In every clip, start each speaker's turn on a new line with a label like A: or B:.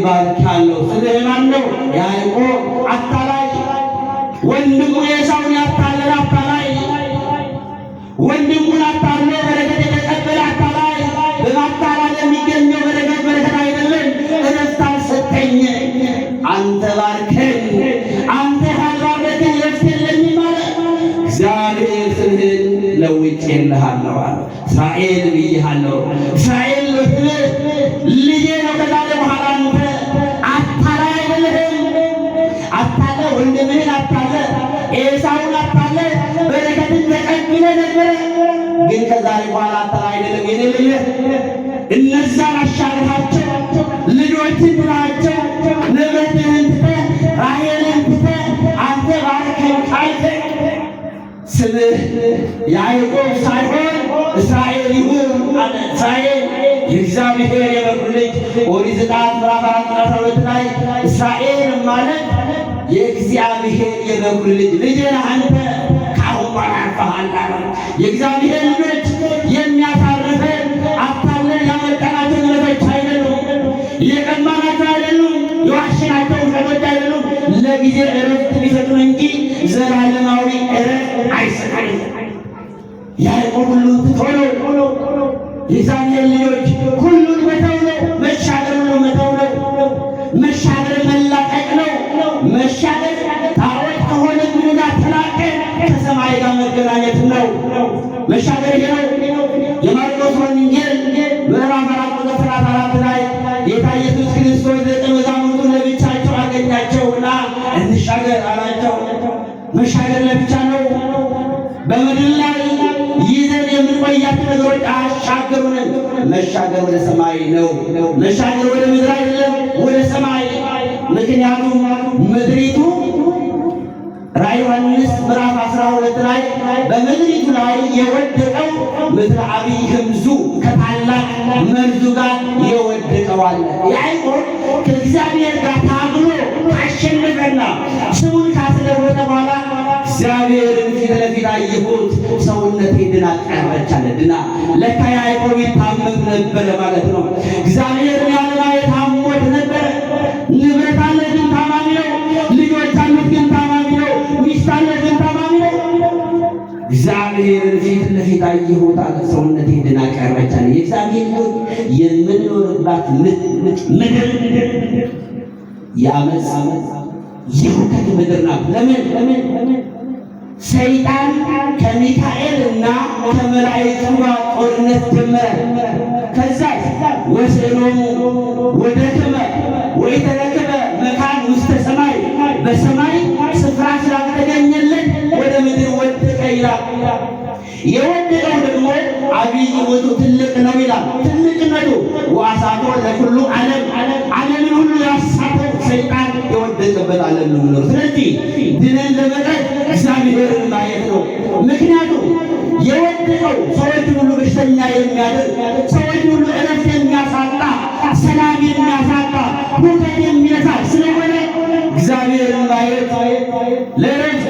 A: ባርካለሁ። ስምህ ማን ነው? ያዕቆብ አታላይ ወንድሙ ኤሳውን ያታለለ አታላይ ወንድሙን አታሎ በረከት የተቀበለ አታላይ በማታለል የሚገኘው በረከት አይደለም። እረፍት አልሰጠኝ አንተ ባርከኝ አንተ ካልባረከኝ እረፍት የለኝም አለ። እግዚአብሔር ስምህን ለውጬልሃለሁ አለ። እስራኤል ብዬሃለሁ። እስራኤል ልጄ ነው። ከዛሬ በኋላ አንተ አታላይ አይደለህም። አታለ ወንድምህን አታለ ኤሳውን አታለ በረከትን ተቀብለ ነበረ። ግን ከዛሬ በኋላ አታላይ አይደለም። የኔ ልጅ እነዛን አሻግራቸው ልጆችን ብላቸው ንብረትህን ትተህ ራሔልን ትተህ አንተ ባርከኝ ካልከኝ ስምህ ያዕቆብ ሳይሆን እስራኤል ይሁን አለ። እስራኤል የእግዚአብሔር የበኩር ልጅ ኦሪት ዘጸአት ምዕራፍ 4 ላይ እስራኤል ማለት የእግዚአብሔር የበኩር ልጅ ልጅ ነህ አንተ ከአሁን በኋላ አርፈሃል አለ። የእግዚአብሔር ልጆች የሚያሳርፈን አታለን ያመጣናቸው ንብረቶች አይደሉም፣ የቀማናቸው አይደሉም፣ የዋሽናቸው ውሸቶች አይደሉም። ለጊዜ እረፍት ሊሰጡን እንጂ ዘላለማዊ እረፍት አይሰጡንም። ያዕቆብ ሁሉን ትቶ ነው። የእግዚአብሔር ልጆች ሁሉን መተው ነው። መሻገር ነው፣ መተው ነው። መሻገር መላቀቅ ነው። መሻገር ታቦት ከሆነ ምኑ ጋር ተላቀን ከሰማይ ጋር መገናኘት ነው። መሻገር ይሄ ነው። የማርቆስ ወንጌል ምዕራፍ 4:34 ላይ ጌታ ኢየሱስ ክርስቶስ ደቀ መዛሙርቱን ለብቻቸው አገኛቸውና እንሻገር አላቸው። መሻገር ለብቻ ነው። በምድር ላይ ይዘን የምንቆያቸው ነገሮች አያሻግሩንም። መሻገር ወደ ሰማይ ነው። መሻገር ወደ ምድር አይደለም፣ ወደ ሰማይ። ምክንያቱም ምድሪቱ ራዕየ ዮሐንስ ምዕራፍ 12 ላይ በምድሪቱ ላይ የወደቀው ምድረ አብይ ህምዙ ከታላቅ መርዙ ጋር የወደቀው አለ። ያዕቆብ ከእግዚአብሔር ጋር ታግሎ አሸነፈና ስሙን ካስለወጠ በኋላ እግዚአብሔርን ፊት ለፊት አየሁት፣ ሰውነቴ ድና ቀረች አለ። ድና ለካ ያዕቆብ ይታመም ነበረ ማለት ነው። እግዚአብሔርን ያለማየት አሞት ነበረ። ንብረት አለ ግን ታማሚ ነው። ልጆች አሉት ግን ታማሚ ነው። ሚስት አለ ግን ታማሚ ነው። እግዚአብሔርን ፊት ለፊት አየሁት አለ፣ ሰውነቴ ድና ቀረች አለ። የእግዚአብሔር ልጆች የምንኖርባት ምድር የአመፅ የሁከት ምድር ናት። ለምን ሰይጣን ከሚካኤልና ከመላእክቱ ጋር ጦርነት ጀመረ። ከዛ ወሰኖሙ ወደከመ ወይተረከበ መካን ውስተ ሰማይ፣ በሰማይ ስፍራ ስላልተገኘለት ወደ ምድር ወደቀ ይላል። የወደቀው ደግሞ አብይ ውእቱ ትልቅ ነው ይላል። ትልቅነቱ ወአሳቶ ለኩሉ ዓለምን ሁሉ ያሳተው ሰይጣን የወደቀበት ዓለም ነው የሚኖር። ስለዚህ ድነን ለመቅረት እግዚአብሔርን ማየት ነው። ምክንያቱም የወደቀው ሰዎች ሁሉ በሽተኛ የሚያደርግ፣ ሰዎች ሁሉ እረፍት የሚያሳጣ፣ ሰላም የሚያሳጣ፣ ሁከት የሚነሳ ስለሆነ እግዚአብሔርን ማየት ለእረፍት፣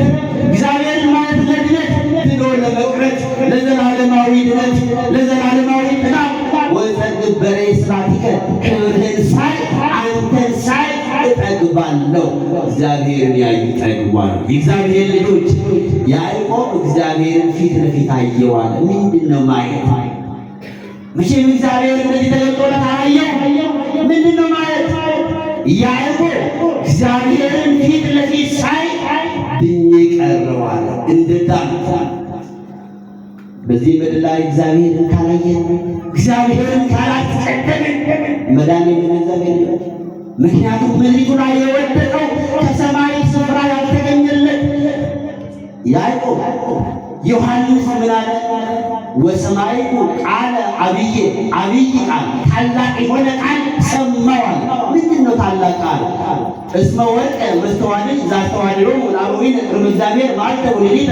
A: እግዚአብሔርን ማየት ለድነት፣ ድኖ ለመቅረት፣ ለዘላለማዊ ድነት፣ ለዘላለማዊ ጥናት ወጸግብ በሬ ስራቲከ ክብርህን ሳይ አንተን ሳይ እጠግባለሁ። እግዚአብሔርን ያዩ ይጠግባሉ። የእግዚአብሔር ልጆች ያዕቆብ እግዚአብሔርን ፊት ለፊት አየዋል። ምንድን ነው ማየት? መቼም እግዚአብሔር እንደዚህ ተገልጦለት አላየው። ምንድን ነው ማየት? ያዕቆብ እግዚአብሔርን ፊት ለፊት ሳይ ድኜ ቀረዋል እንደ ዳዊት። በዚህ ምድር ላይ እግዚአብሔርን ካላየን፣ እግዚአብሔርን ካላስቀደምን መዳን የለም። ምክንያቱም ምድሪቱ ላይ የወደቀው ከሰማይ ስፍራ ያልተገኘለት ያዕቆብ ዮሐንስ ምን አለ? ወሰማይኩ ቃለ አብይ ቃል፣ ታላቅ የሆነ ቃል ሰማዋል። ምንድን ነው ታላቅ ቃል? እስመ ወርቀ መስተዋድድ ዛስተዋድዶሙ ለአበዊነ ቅድመ እግዚአብሔር መዓልተ ወሌሊተ፣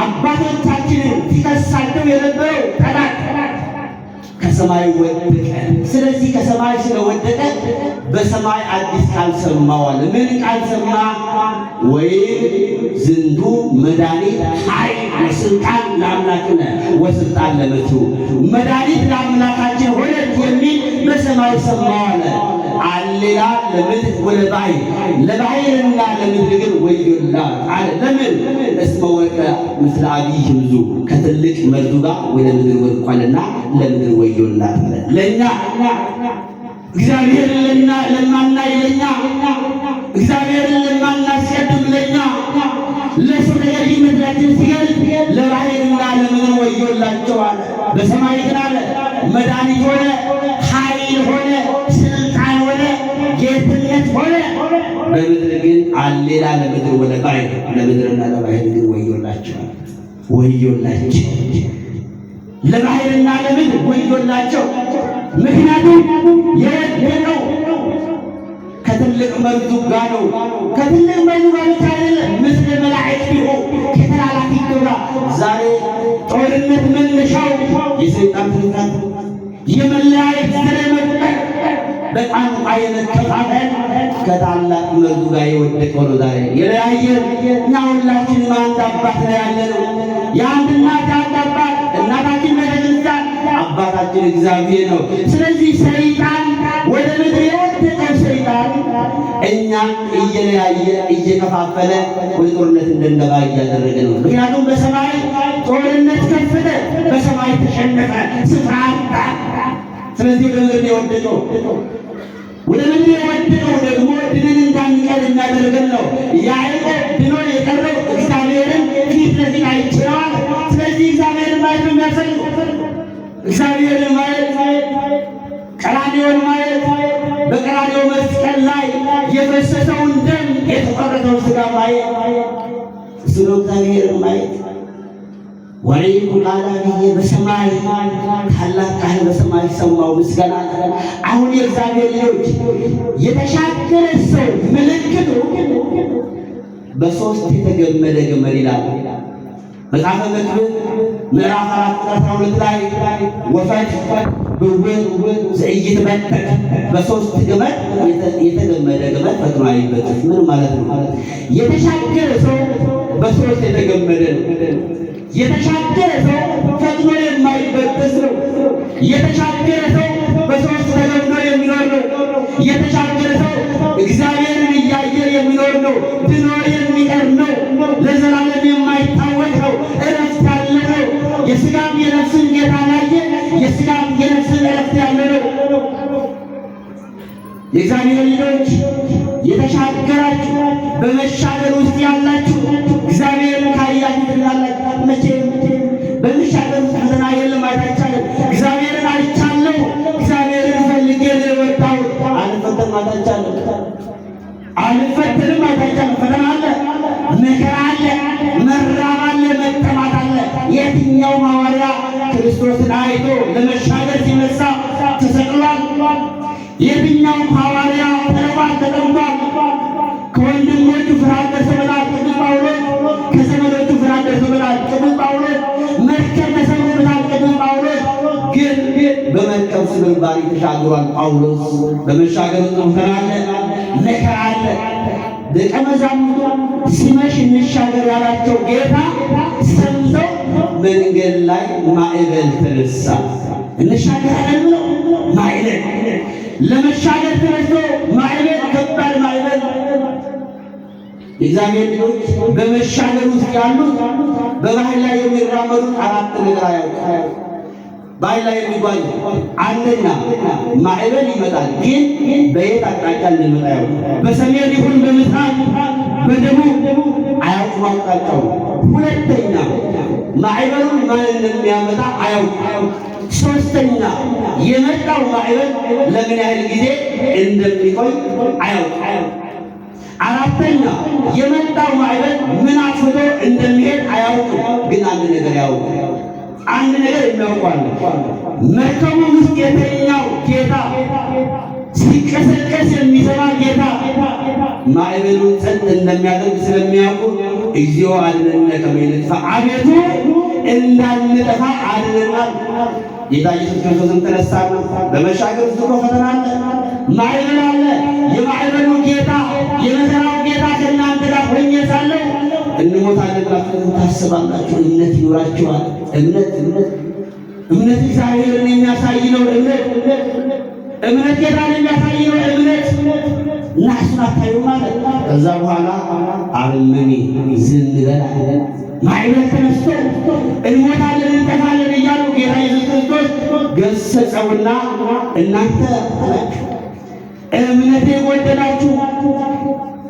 A: አባቶቻችንን ሲከሳቸው የነበረው ጠላት ከሰማይ ወደቀ። ስለዚህ ከሰማይ ስለወደቀ በሰማይ አዲስ ቃል ሰማዋል። ምን ቃል ሰማ? ወይም ዝንቱ መድኃኒት ኃይል ወስልጣን ለአምላክነ ወስልጣን ለመሲሁ፣ መድኃኒት ለአምላካችን ሆነ የሚል በሰማይ ሰማዋል። አሌ አሌላ ለምድር ወለባሕር ለባሕርና ለምድር ግን ወዮላት አለ። ለምን? እስመ ወቀ ምስለ አብይ ሕምዙ ከትልቅ መርዙ ጋር ወደ ምድር ወድቋልና ለምድር ወዮላት አለ። ለእኛ እግዚአብሔርን ለማናይ ለእኛ እግዚአብሔርን ለማናስቀድም ለእኛ ለሰው ነገር ምድራችን ሲገልጥ ለባሕርና ለምድር ወዮላቸው አለ። በሰማይ ግን አለ መድኃኒት ሆነ፣ ኃይል ሆነ፣ ስልጣን ሆነ፣ ጌትነት ሆነ። በምድር ግን አሌላ ለምድር ወለባሕር ለምድርና ለባሕር ግን ወዮላቸዋል። ወዮላቸው ለባሕርና ለምድር ወዮላቸው። ምክንያቱም የወደቀው ከትልቅ መርዙ ጋር ነው። ከትልቅ መርዙ ጋር ብቻ አይደለም፣ ምስለ መላእክት ቢሆን ከተላላፊ ግብራ ዛሬ ጦርነት መነሻው የሰይጣን ትንታት የመለያየት ዘረ መፍጠር በቋንቋ የመከፋፈል ከታላቅ መርዙ ጋር የወደቀው ነው። ዛሬ የለያየን እኛ ሁላችንም አንድ አባት ነው ያለነው። የአንድ እናት አንድ አባት እናታችን ቤተክርስቲያን አባታችን እግዚአብሔር ነው። ስለዚህ ሰይጣን ወደ ምድር የወደቀው ሰይጣን እኛን እየለያየ እየከፋፈለ ወደ ጦርነት እንድንገባ እያደረገ ነው። ምክንያቱም በሰማይ ጦርነት ከፈተ፣ በሰማይ ተሸነፈ፣ ስፍራ አጣ። ስለዚህ ወደ ምድር የወደቀው ወደ ምድር የወደቀው ደግሞ ድንን እንዳንቀር የሚያደርገን ነው። ያዕቆብ ድኖ የቀረው እግዚአብሔርን ፊት ለፊት አይችለዋል። ስለዚህ እግዚአብሔርን ማየት ነው የሚያስፈልገው። እግዚአብሔርን ማየት ቀራንዮን ማየት በቀራንዮ መስቀል ላይ የፈሰሰውን ደም የተቆረጠውን ሥጋ ማየት እሱ ነው እግዚአብሔርን ማየት። ወሬኩ ላላግዬ በሰማይ ታላቅ ቃል በሰማይ ሰማሁ ምስጋና። አሁን የእግዚአብሔር ልጆች የተሻገረ ሰው ምልክቱ በሦስት የተገመደ ገመድ ይላል መጽሐፈ መክብብ ምዕራፍ 4 ቁጥር 12 ላይ ወፈት ብውን ዘኢይትበጠቅ በሦስት ገመድ የተገመደ ገመድ ፈጥኖ አይበጠስ። ምን ማለት ነው? የተሻገረ ሰው በሦስት የተገመደ ነው። የተሻገረ ሰው ፈጥኖ የማይበጠስ ነው። የተሻገረ ሰው በሦስት ተገምዶ የሚኖር ነው። የተሻገረ ሰው እግዚአብሔርን እያየ የሚኖር ነው። ድኖ የሚቀር ነው። ለዘላለም የማይታወቅ ነው። እረፍት ያለ ነው። የሥጋም የነፍስን ጌታ ያየ የሥጋም የነፍስን እረፍት ያለ ነው። የእግዚአብሔር ልጆች የተሻገራችሁ በመሻገር ውስጥ ያላችሁ እግዚአብሔርን ካያችሁ ትላላችሁ። መቼ በመሻገር ውስጥ ፈተና የለም አይታቻለም። እግዚአብሔርን አይቻለሁ፣ እግዚአብሔርን ፈልጌ ለወጣው አልፈተንም አይታቻለም፣ አልፈተንም አይታቻለም። ፈተና አለ፣ መከራ አለ፣ መራብ አለ፣ መጠማት አለ። የትኛው ሐዋርያ ክርስቶስን አይቶ ለመሻገር ሲነሳ ተሰቅሏል? የትኛውም ሐዋርያ ተርቧል፣ ተጠምቷል። ከወንድሞቹ ፍርሃት ደርሶበታል ቅዱስ ጳውሎስ። ከዘመዶቹ ፍርሃት ደርሶበታል ቅዱስ ጳውሎስ። መርከብ ተሰብሮበታል ቅዱስ ጳውሎስ። ግን በመርከብ ስብርባሪ ተሻግሯል ጳውሎስ። በመሻገር ውስጥ ፈተና አለ፣ መከራ አለ። ደቀ መዛሙርቱ ሲመሽ እንሻገር ያላቸው ጌታ ሰምተው መንገድ ላይ ማዕበል ተነሳ። እንሻገራለን ብለው ማዕበል ለመሻገር ተነስቶ ማዕበል፣ ከባድ ማዕበል። የእግዚአብሔር ልጆች በመሻገር ውስጥ ያሉት በባህር ላይ የሚራመዱት አራት ነገር አያውቁ። ባህር ላይ የሚጓዙ አንደኛ ማዕበል ይመጣል፣ ግን በየት አቅጣጫ እንደሚመጣ ያውቁ። በሰሜን ይሁን በምስራቅ በደቡብ አያውቁም አቅጣጫው። ሁለተኛ ማዕበሉን ማን እንደሚያመጣ አያውቁ። ሶስተኛ የመጣው ማዕበል ለምን ያህል ጊዜ እንደሚቆይ አያውቁ። አራተኛ የመጣው ማዕበል ምን አፍቶ እንደሚሄድ አያውቁ። ግን አንድ ነገር ያውቁ፣ አንድ ነገር የሚያውቋል። መርከቡ ውስጥ የተኛው ጌታ ሲቀሰቀስ የሚሰማ ጌታ ማዕበሉን ጸጥ እንደሚያደርግ ስለሚያውቁ እግዚኦ አድነነ ከመ ንጥፋ፣ አቤቱ እንዳንጠፋ አድነናል። ጌታ ኢየሱስ ክርስቶስም ተነሳና በመሻገር ውስጥ ፈተና አለ፣ ማዕበል አለ። የማዕበሉ ጌታ የመከራው ጌታ ከእናንተ ጋር ሆኜ ሳለሁ እንሞታለን ብላችሁ ታስባላችሁ? እምነት ይኖራችኋል። እምነት እግዚአብሔርን የሚያሳይ ነው። እምነት ጌታን የሚያሳይ ነው። ከዛ በኋላ አርመኔ ዝም በል ማዕበል ተነስቶ እንሞታለን እንጠፋለን እያሉ ጌታ ኢየሱስ ክርስቶስ ገሰጸውና እናንተ እምነት የጎደላችሁ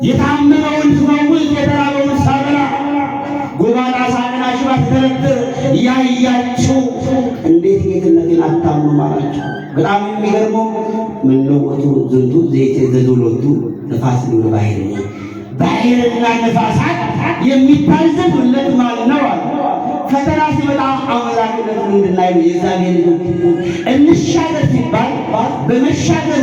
A: የታመመውን ስፈውስ የተራበውን ሳበላ ጎባጣ ሳቅና ሽባ ስተረትር እያያችሁ እንዴት ጌትነቴን አታምኑም አላቸው። በጣም የሚገርመው ምነወቱ ዝንቱ ዘይት ዘዶሎቱ ነፋስ ሊሆን ባሕር ባሕርና ነፋሳት የሚታዘዙለት ማን ነው አለ። ፈተና ሲመጣ አምላክነቱን እንድናይ የእግዚአብሔር ልጆች እንሻገር ሲባል በመሻገር